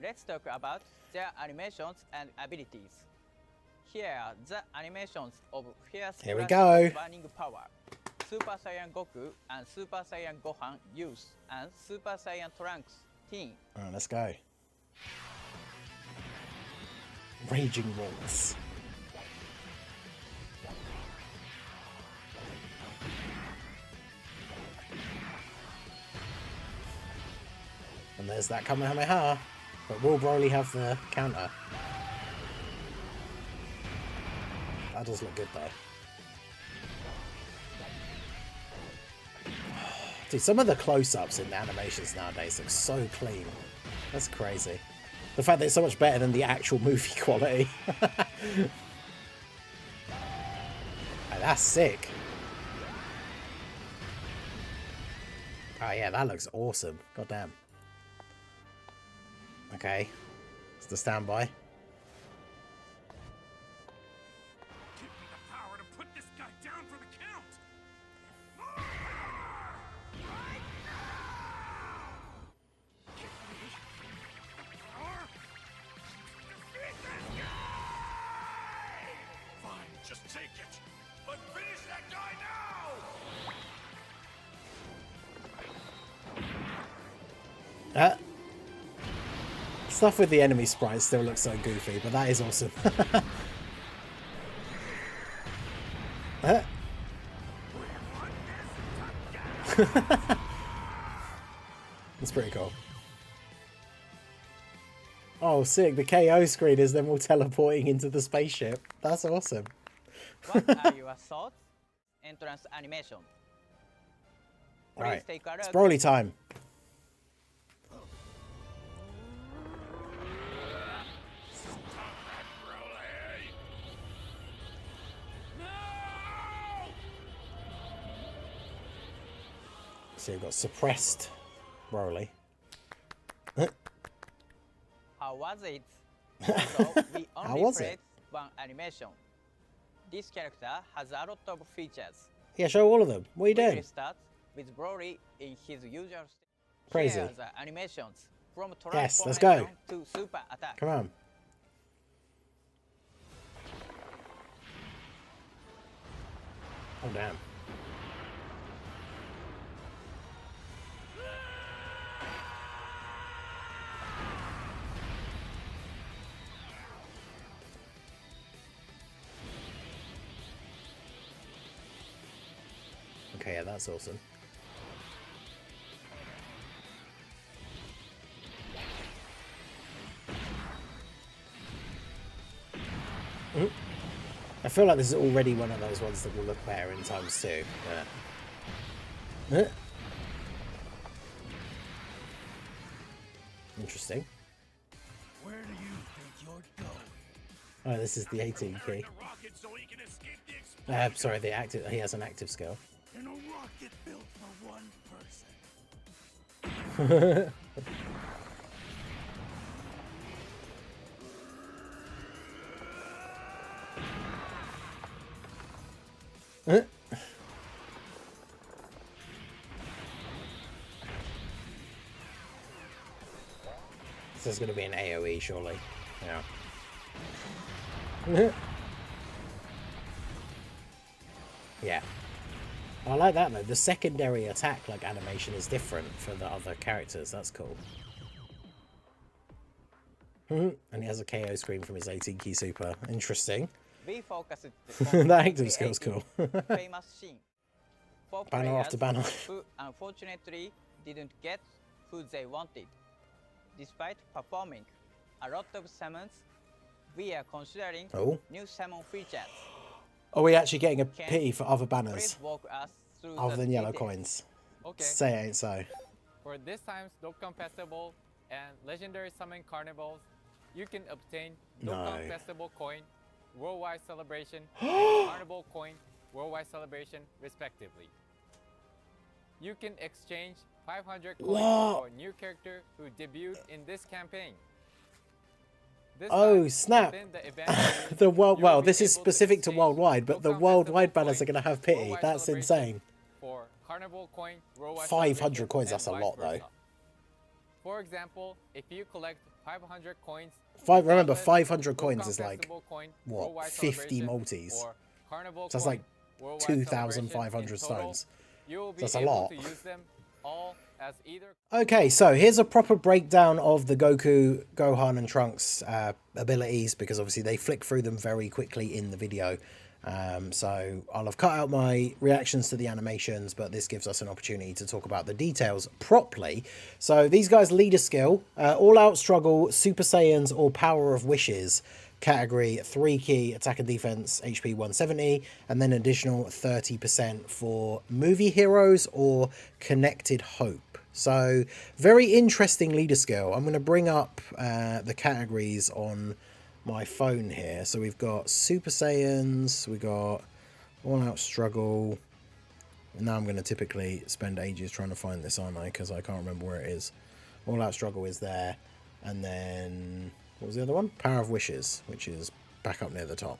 Let's talk about their animations and abilities. Here are the animations of Fierce Here we Crush go. of Burning Power. Super Saiyan Goku and Super Saiyan Gohan Youth and Super Saiyan Trunks Teen. Alright, let's go. Raging Waltz. And there's that Kamehameha. But will Broly have the counter? That does look good though. Dude, some of the close-ups in the animations nowadays look so clean. That's crazy. The fact that it's so much better than the actual movie quality. Hey, that's sick. Oh yeah, that looks awesome. God damn. Okay. It's the standby. Give me the power to put this guy down for the count! Right now! Give me the power to defeat this guy! Fine, just take it. Let's finish that guy now! Stuff with the enemy sprites still looks so goofy, but that is awesome. That's pretty cool. Oh, sick. The KO screen is them all teleporting into the spaceship. That's awesome. What are your thoughts? Entrance animation. Please Alright, take a it's look. Broly time. So you've got suppressed Broly. How was it? Also, we How only was played it? one animation. This character has a lot of features. Yeah, show all of them. What are you We will doing? start with Broly in his usual state. Crazy. Here are the animations from Yes, let's transformation go. to super attack. Come on. Oh, damn. Okay, yeah, that's awesome. I feel like this is already one of those ones that will look better in times 2. Yeah. Interesting. Where do you think you're going? Oh, this is the 18 key. A rocket so he can escape the explosion. Sorry, the active. He has an active skill. In a rocket built for one person. This is going to be an AoE, surely. Yeah. Yeah. I like that though. The secondary attack like animation is different for the other characters. That's cool. And he has a KO screen from his 18 key super. Interesting. We focused That active skill's cool. famous scene. For Banner players after banner. who unfortunately didn't get who they wanted. Despite performing a lot of summons, we are considering new summon features. Are we actually getting a pity for other Please banners walk us through other the than yellow details. coins? Okay, Say it ain't so. for this time's Dokkan Festival and Legendary Summon Carnivals, you can obtain Dokkan No. Festival Coin, Worldwide Celebration, and Carnival Coin, Worldwide Celebration, respectively. You can exchange 500 coins What? for a new character who debuted in this campaign. This Oh, time, snap. within the event period, The world. you Well, will be this is able specific to exchange worldwide, but the Dokkan worldwide Festival banners are Coin, going to have pity. Worldwide That's Celebration insane. For Carnival Coin, Worldwide 500 Celebration, coins, and that's a vice lot, though. versa. For example, if you collect 500 coins. Remember, Regardless, 500 coins Dokkan is like, Festival coin, what, Worldwide 50 Celebration, multis? or Carnival So that's coin, like Worldwide 2,500 Celebration. In total, stones. you will be That's a able lot. to use them all as either. Okay, so here's a proper breakdown of the Goku, Gohan, and Trunks abilities, because obviously they flick through them very quickly in the video. So I'll have cut out my reactions to the animations, but this gives us an opportunity to talk about the details properly. So these guys lead a skill, all out struggle, Super Saiyans, or Power of Wishes. Category 3 key, attack and defense, HP 170, and then additional 30% for movie heroes or connected hope. So very interesting leader skill. I'm going to bring up the categories on my phone here. So we've got Super Saiyans, we got all out struggle. And now I'm going to typically spend ages trying to find this, aren't I? Because I can't remember where it is. All out struggle is there, and then what was the other one? Power of Wishes, which is back up near the top.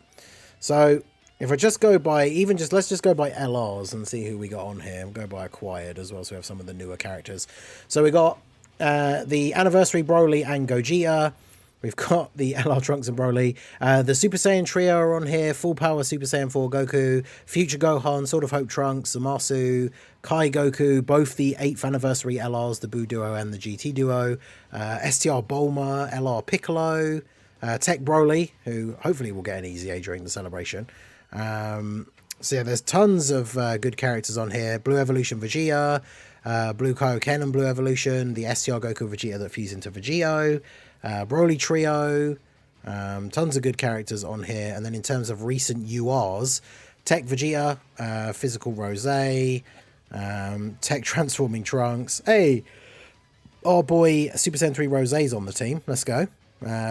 So if I just go by, let's just go by LRs and see who we got on here. We'll go by acquired as well, so we have some of the newer characters. So we got the Anniversary Broly and Gogeta. We've got the LR Trunks and Broly. The Super Saiyan Trio are on here. Full Power Super Saiyan 4 Goku. Future Gohan, Sword of Hope Trunks, Zamasu, Kai Goku, both the 8th Anniversary LRs, the Buu Duo and the GT Duo. STR Bulma, LR Piccolo. Tech Broly, who hopefully will get an easy A during the celebration. So yeah, there's tons of good characters on here. Blue Evolution Vegeta, Blue Kaioken and Blue Evolution, the STR Goku Vegeta that fuse into Vegito, Broly Trio, tons of good characters on here. And then in terms of recent URs, Tech Vegeta, Physical Rose, Tech Transforming Trunks. Hey, our boy Super Saiyan 3 Rose's on the team. Let's go.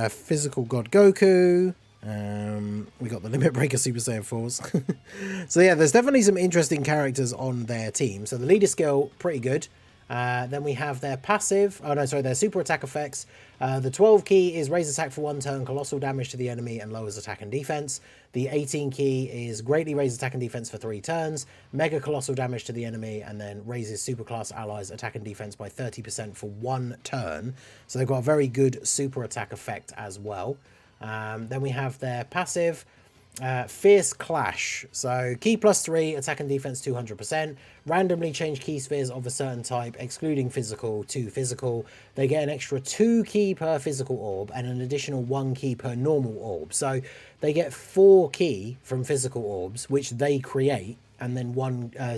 Physical God Goku. We got the Limit Breaker Super Saiyan 4s. So yeah, there's definitely some interesting characters on their team. So the leader skill, pretty good. Then we have their passive, their super attack effects. The 12 key is raise attack for 1 turn, colossal damage to the enemy, and lowers attack and defense. The 18 key is greatly raise attack and defense for 3 turns, mega colossal damage to the enemy, and then raises superclass allies attack and defense by 30% for 1 turn. So they've got a very good super attack effect as well. Then we have their passive, Fierce Clash. So key +3, attack and defense 200%. Randomly change key spheres of a certain type, excluding physical, to physical. They get an extra 2 key per physical orb and an additional 1 key per normal orb. So they get 4 key from physical orbs, which they create, and then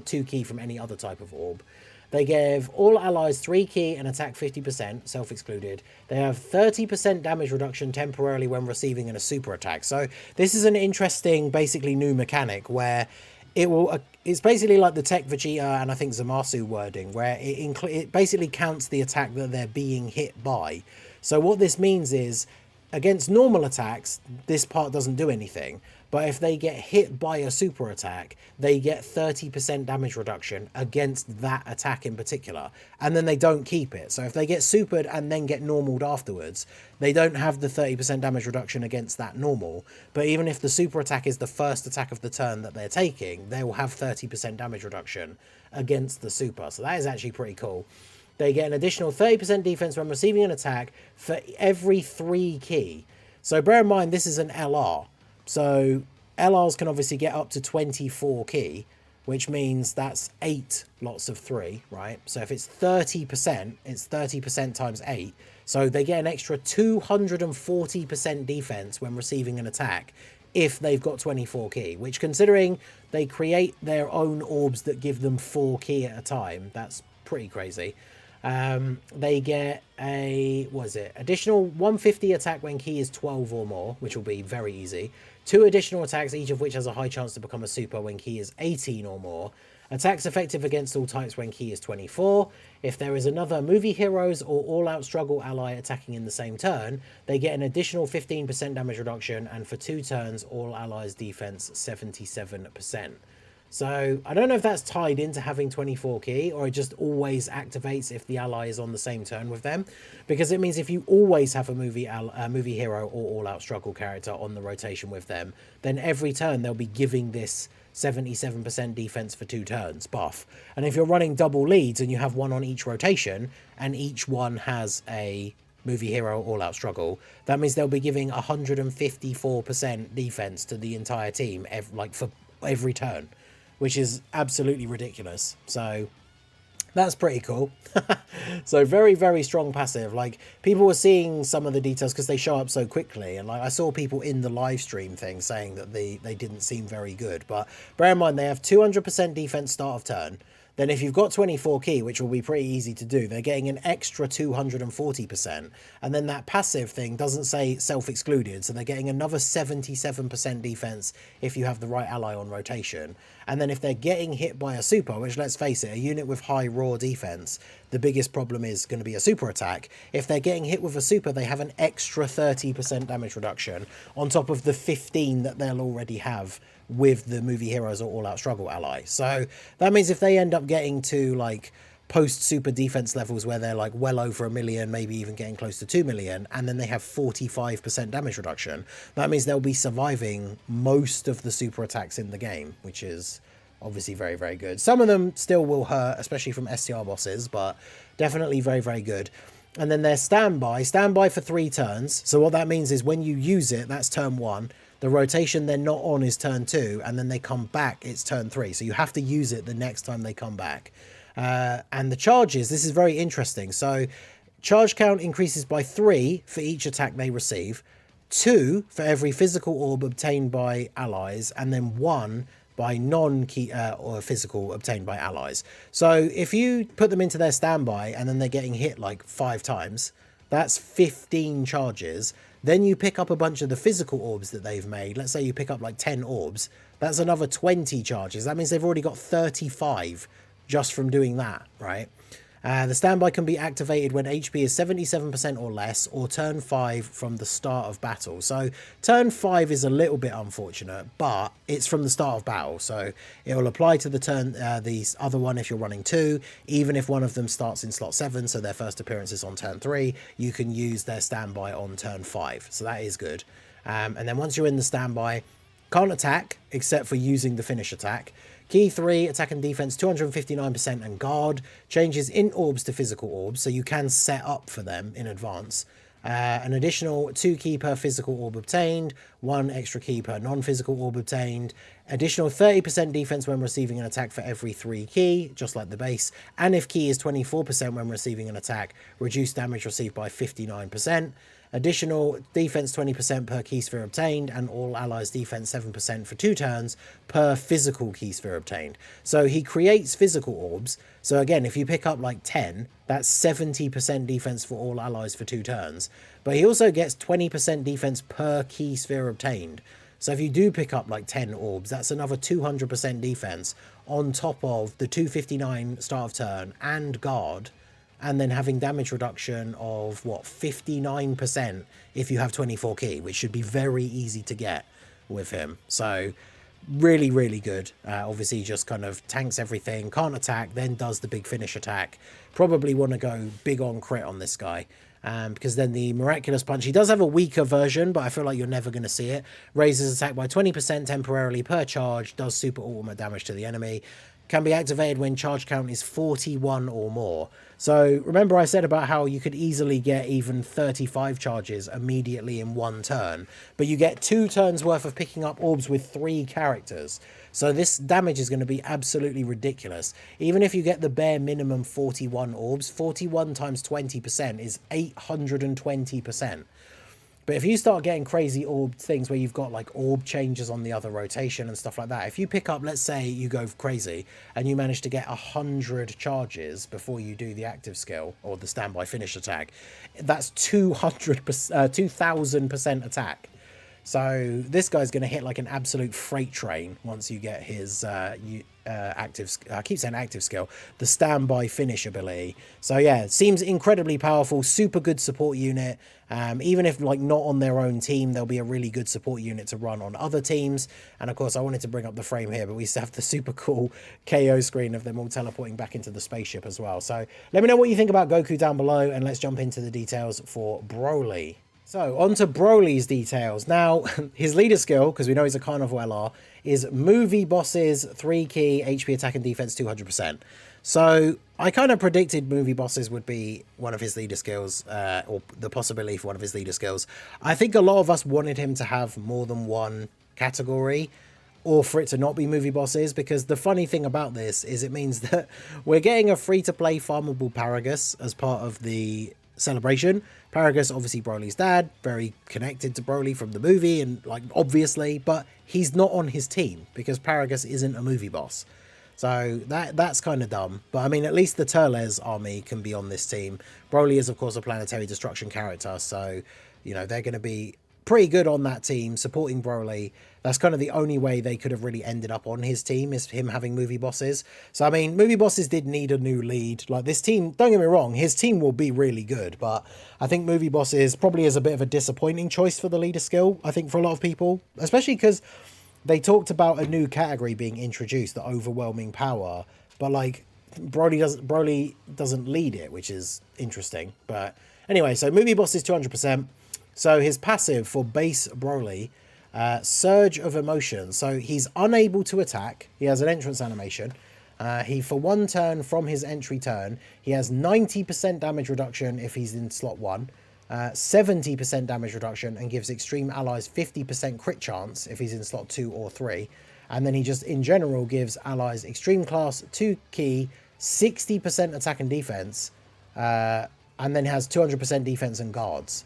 2 key from any other type of orb. They give all allies 3 key and attack 50%, self-excluded. They have 30% damage reduction temporarily when receiving in a super attack. So this is an interesting, basically new mechanic where it's basically like the Tech Vegeta and I think Zamasu wording, where it basically counts the attack that they're being hit by. So what this means is, against normal attacks, this part doesn't do anything. But if they get hit by a super attack, they get 30% damage reduction against that attack in particular. And then they don't keep it. So if they get supered and then get normaled afterwards, they don't have the 30% damage reduction against that normal. But even if the super attack is the first attack of the turn that they're taking, they will have 30% damage reduction against the super. So that is actually pretty cool. They get an additional 30% defense when receiving an attack for every 3 key. So bear in mind, this is an LR. So LRs can obviously get up to 24 key, which means that's 8 lots of 3, right? So if it's 30%, it's 30% times 8. So they get an extra 240% defense when receiving an attack if they've got 24 key, which, considering they create their own orbs that give them 4 key at a time, that's pretty crazy. They get a, additional 150 attack when key is 12 or more, which will be very easy. 2 additional attacks, each of which has a high chance to become a super when key is 18 or more. Attacks effective against all types when key is 24. If there is another movie heroes or all-out struggle ally attacking in the same turn, they get an additional 15% damage reduction, and for 2 turns, all allies defense 77%. So I don't know if that's tied into having 24 key, or it just always activates if the ally is on the same turn with them, because it means if you always have a movie hero or all-out struggle character on the rotation with them, then every turn they'll be giving this 77% defense for 2 turns buff. And if you're running double leads and you have one on each rotation, and each one has a Movie Hero All Out Struggle, that means they'll be giving 154% defense to the entire team, for every turn, which is absolutely ridiculous. So that's pretty cool. So very, very strong passive. Like, people were seeing some of the details because they show up so quickly, and like I saw people in the live stream thing saying that they didn't seem very good, but bear in mind they have 200% defense start of turn. Then if you've got 24 key, which will be pretty easy to do, they're getting an extra 240%. And then that passive thing doesn't say self-excluded, so they're getting another 77% defense if you have the right ally on rotation. And then if they're getting hit by a super, which, let's face it, a unit with high raw defense, the biggest problem is going to be a super attack. If they're getting hit with a super, they have an extra 30% damage reduction on top of the 15 that they'll already have with the Movie Heroes or All Out Struggle ally. So that means if they end up getting to like post super defense levels where they're like well over 1 million, maybe even getting close to 2 million, and then they have 45% damage reduction, that means they'll be surviving most of the super attacks in the game, which is obviously very, very good. Some of them still will hurt, especially from STR bosses, but definitely very, very good. And then their standby for 3 turns. So what that means is when you use it, that's turn 1. The rotation they're not on is turn 2, and then they come back, it's turn 3. So you have to use it the next time they come back. And the charges, this is very interesting. So charge count increases by 3 for each attack they receive, 2 for every physical orb obtained by allies, and then 1 by non-key or physical obtained by allies. So if you put them into their standby and then they're getting hit like 5 times, that's 15 charges. Then you pick up a bunch of the physical orbs that they've made. Let's say you pick up like 10 orbs. That's another 20 charges. That means they've already got 35 just from doing that, right? The standby can be activated when HP is 77% or less, or turn 5 from the start of battle. So turn 5 is a little bit unfortunate, but it's from the start of battle. So it will apply to the turn, the other one if you're running 2, even if one of them starts in slot 7, so their first appearance is on turn 3, you can use their standby on turn 5. So that is good. And then once you're in the standby, can't attack except for using the finish attack. Key 3, attack and defense 259% and guard. Changes in orbs to physical orbs, so you can set up for them in advance. An additional 2 key per physical orb obtained, 1 extra key per non-physical orb obtained. Additional 30% defense when receiving an attack for every 3 key, just like the base. And if key is 24% when receiving an attack, reduce damage received by 59%. Additional defense 20% per key sphere obtained, and all allies defense 7% for 2 turns per physical key sphere obtained. So he creates physical orbs. So again, if you pick up like 10, that's 70% defense for all allies for 2 turns. But he also gets 20% defense per key sphere obtained. So if you do pick up like 10 orbs, that's another 200% defense on top of the 259 start of turn and guard. And then having damage reduction of, what, 59% if you have 24 key, which should be very easy to get with him. So really, really good. Obviously, just kind of tanks everything, can't attack, then does the big finish attack. Probably want to go big on crit on this guy. Because then the Miraculous Punch, he does have a weaker version, but I feel like you're never going to see it. Raises attack by 20% temporarily per charge, does super ultimate damage to the enemy. Can be activated when charge count is 41 or more. So remember I said about how you could easily get even 35 charges immediately in 1 turn, but you get 2 turns worth of picking up orbs with 3 characters. So this damage is going to be absolutely ridiculous. Even if you get the bare minimum 41 orbs, 41 times 20% is 820%. But if you start getting crazy orb things where you've got like orb changes on the other rotation and stuff like that, if you pick up, let's say you go crazy and you manage to get 100 charges before you do the active skill or the standby finish attack, that's 2000% attack. So this guy's going to hit like an absolute freight train once you get his active, I keep saying active skill, the standby finish ability. So yeah, it seems incredibly powerful, super good support unit. Even if like not on their own team, they'll be a really good support unit to run on other teams. And of course, I wanted to bring up the frame here, but we still have the super cool KO screen of them all teleporting back into the spaceship as well. So let me know what you think about Goku down below, and let's jump into the details for Broly. So, on to Broly's details. Now, his leader skill, because we know he's a Carnival LR, is Movie Bosses 3 key, HP attack and defense 200%. So, I kind of predicted Movie Bosses would be one of his leader skills, or the possibility for one of his leader skills. I think a lot of us wanted him to have more than one category, or for it to not be Movie Bosses, because the funny thing about this is it means that we're getting a free-to-play farmable Paragus as part of the celebration. Paragus, obviously Broly's dad, very connected to Broly from the movie, and like obviously, but he's not on his team because Paragus isn't a movie boss. So that's kind of dumb. But I mean, at least the Turles army can be on this team. Broly is of course a planetary destruction character, so you know they're going to be pretty good on that team supporting Broly. That's kind of the only way they could have really ended up on his team, is him having Movie Bosses. So I mean, Movie Bosses did need a new lead. Like this team, don't get me wrong, his team will be really good, but I think Movie Bosses probably is a bit of a disappointing choice for the leader skill, I think, for a lot of people, especially because they talked about a new category being introduced, the overwhelming power, but like Broly doesn't lead it, which is interesting. But anyway, so Movie Bosses 200%. So his passive for base Broly, Surge of Emotion. So he's unable to attack. He has an entrance animation. For one turn from his entry turn, he has 90% damage reduction if he's in slot 1, 70% damage reduction, and gives extreme allies 50% crit chance if he's in slot 2 or 3. And then he just, in general, gives allies extreme class 2 key, 60% attack and defense, and then has 200% defense and guards.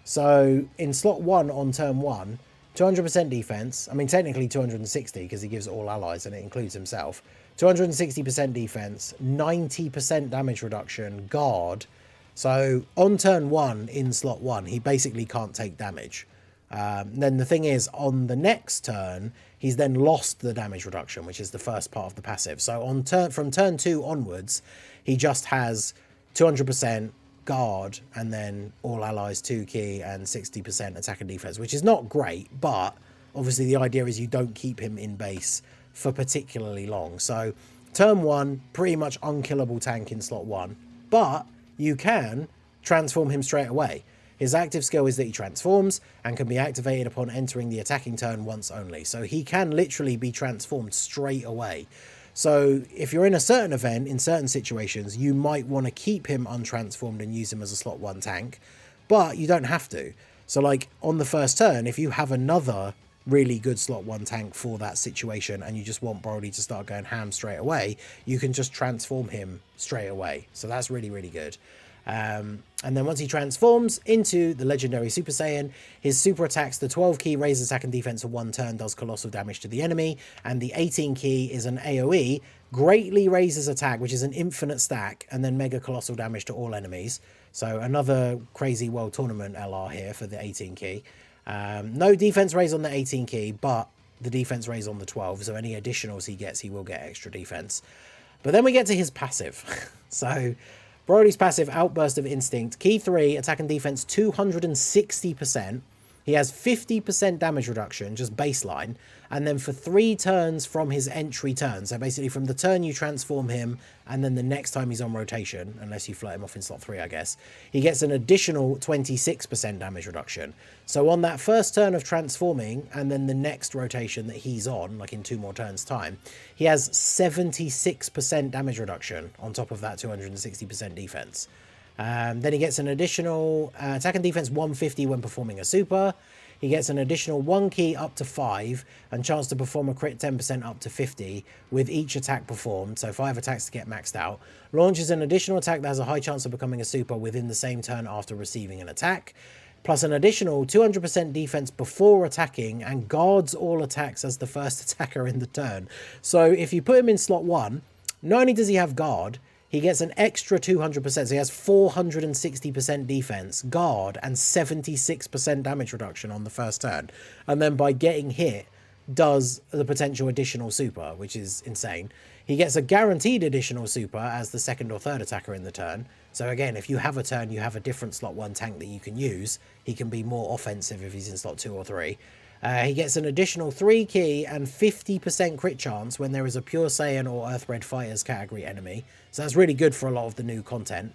So in slot 1 on turn 1, 200% defense, I mean technically 260 because he gives all allies and it includes himself, 260% defense, 90% damage reduction, guard. So on turn 1 in slot 1, he basically can't take damage. Then the thing is, on the next turn, he's then lost the damage reduction, which is the first part of the passive. So on from turn 2 onwards, he just has 200% guard and then all allies 2 key and 60% attack and defense, which is not great, but obviously the idea is you don't keep him in base for particularly long. So turn 1, pretty much unkillable tank in slot 1, but you can transform him straight away. His active skill is that he transforms and can be activated upon entering the attacking turn once only, so he can literally be transformed straight away. So if you're in a certain event, in certain situations, you might want to keep him untransformed and use him as a slot 1 tank, but you don't have to. So like on the first turn, if you have another really good slot 1 tank for that situation and you just want Broly to start going ham straight away, you can just transform him straight away. So that's really, really good. And then once he transforms into the legendary Super Saiyan, his super attacks, the 12 key raises attack and defense for 1 turn, does colossal damage to the enemy, and the 18 key is an AoE, greatly raises attack, which is an infinite stack, and then mega colossal damage to all enemies. So another crazy World Tournament LR here for the 18 key. No defense raise on the 18 key, but the defense raise on the 12, so any additionals he gets, he will get extra defense. But then we get to his passive. So Broly's passive, Outburst of Instinct, key 3, attack and defense 260%. He has 50% damage reduction, just baseline, and then for 3 turns from his entry turn, so basically from the turn you transform him, and then the next time he's on rotation, unless you flirt him off in slot 3, I guess, he gets an additional 26% damage reduction. So on that first turn of transforming, and then the next rotation that he's on, like in 2 more turns time, he has 76% damage reduction on top of that 260% defense. Then he gets an additional attack and defense 150 when performing a super. He gets an additional 1 key up to 5 and chance to perform a crit 10% up to 50 with each attack performed, so 5 attacks to get maxed out. Launches an additional attack that has a high chance of becoming a super within the same turn after receiving an attack, plus an additional 200% defense before attacking, and guards all attacks as the first attacker in the turn. So if you put him in slot 1, not only does he have guard, he gets an extra 200%, so he has 460% defense, guard, and 76% damage reduction on the first turn. And then by getting hit, does the potential additional super, which is insane. He gets a guaranteed additional super as the second or third attacker in the turn. So again, if you have a turn, you have a different slot 1 tank that you can use. He can be more offensive if he's in slot 2 or 3. He gets an additional 3 key and 50% crit chance when there is a Pure Saiyan or Earthbred Fighters category enemy. So that's really good for a lot of the new content.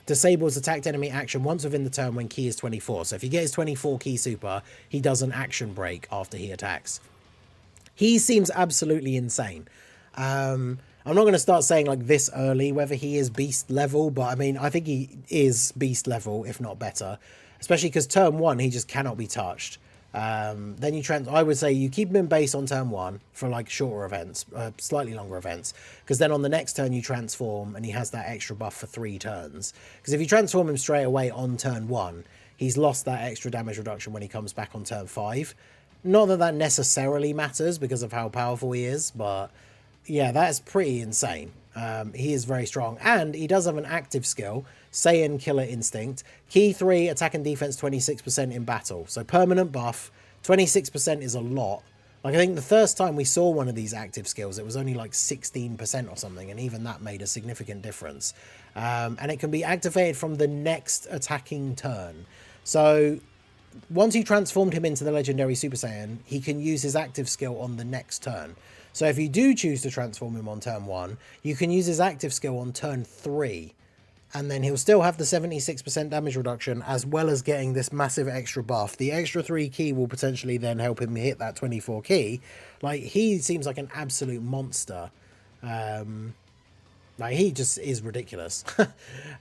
Disables attacked enemy action once within the turn when ki is 24. So if you get his 24 ki super, he does an action break after he attacks. He seems absolutely insane. I'm not going to start saying like this early whether he is beast level, but I mean, I think he is beast level, if not better, especially because turn 1, he just cannot be touched. Then I would say you keep him in base on turn 1 for like shorter events, slightly longer events, because then on the next turn you transform and he has that extra buff for 3 turns. Because if you transform him straight away on turn 1, he's lost that extra damage reduction when he comes back on turn 5. Not that that necessarily matters because of how powerful he is, but yeah, that's pretty insane. He is very strong, and he does have an active skill, Saiyan Killer Instinct. Key 3, attack and defense 26% in battle. So permanent buff, 26% is a lot. Like, I think the first time we saw one of these active skills, it was only like 16% or something, and even that made a significant difference. And it can be activated from the next attacking turn. So once you transformed him into the legendary Super Saiyan, he can use his active skill on the next turn. So if you do choose to transform him on turn 1, you can use his active skill on turn 3. And then he'll still have the 76% damage reduction, as well as getting this massive extra buff. The extra 3 ki will potentially then help him hit that 24 ki. Like, he seems like an absolute monster. Like, he just is ridiculous.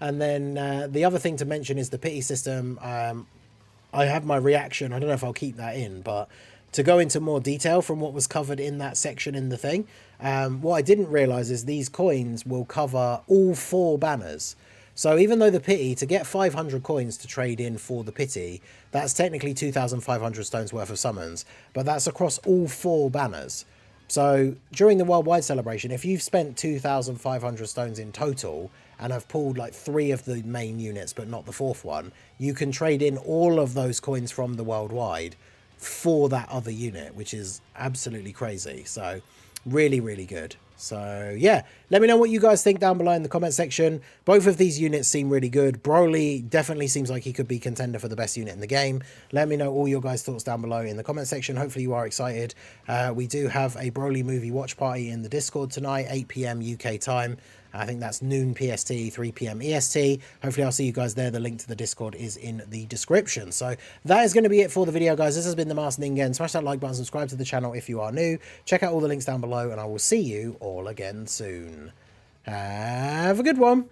And then the other thing to mention is the pity system. I have my reaction. I don't know if I'll keep that in, but to go into more detail from what was covered in that section in the thing, what I didn't realize is these coins will cover all 4 banners. So even though the pity, to get 500 coins to trade in for the pity, that's technically 2,500 stones worth of summons, but that's across all 4 banners. So during the worldwide celebration, if you've spent 2,500 stones in total and have pulled like 3 of the main units but not the 4th one, you can trade in all of those coins from the worldwide for that other unit, which is absolutely crazy. So really, really good. So yeah, let me know what you guys think down below in the comment section. Both of these units seem really good. BROLY definitely seems like he could be contender for the best unit in the game. Let me know all your guys' thoughts down below in the comment section. Hopefully you are excited. We do have a BROLY movie watch party in the Discord tonight, 8 PM UK time. I think that's noon PST, 3 PM EST. Hopefully I'll see you guys there. The link to the Discord is in the description. So that is going to be it for the video, guys. This has been the Master Ningen. Smash that like button, subscribe to the channel if you are new. Check out all the links down below, and I will see you all again soon. Have a good one.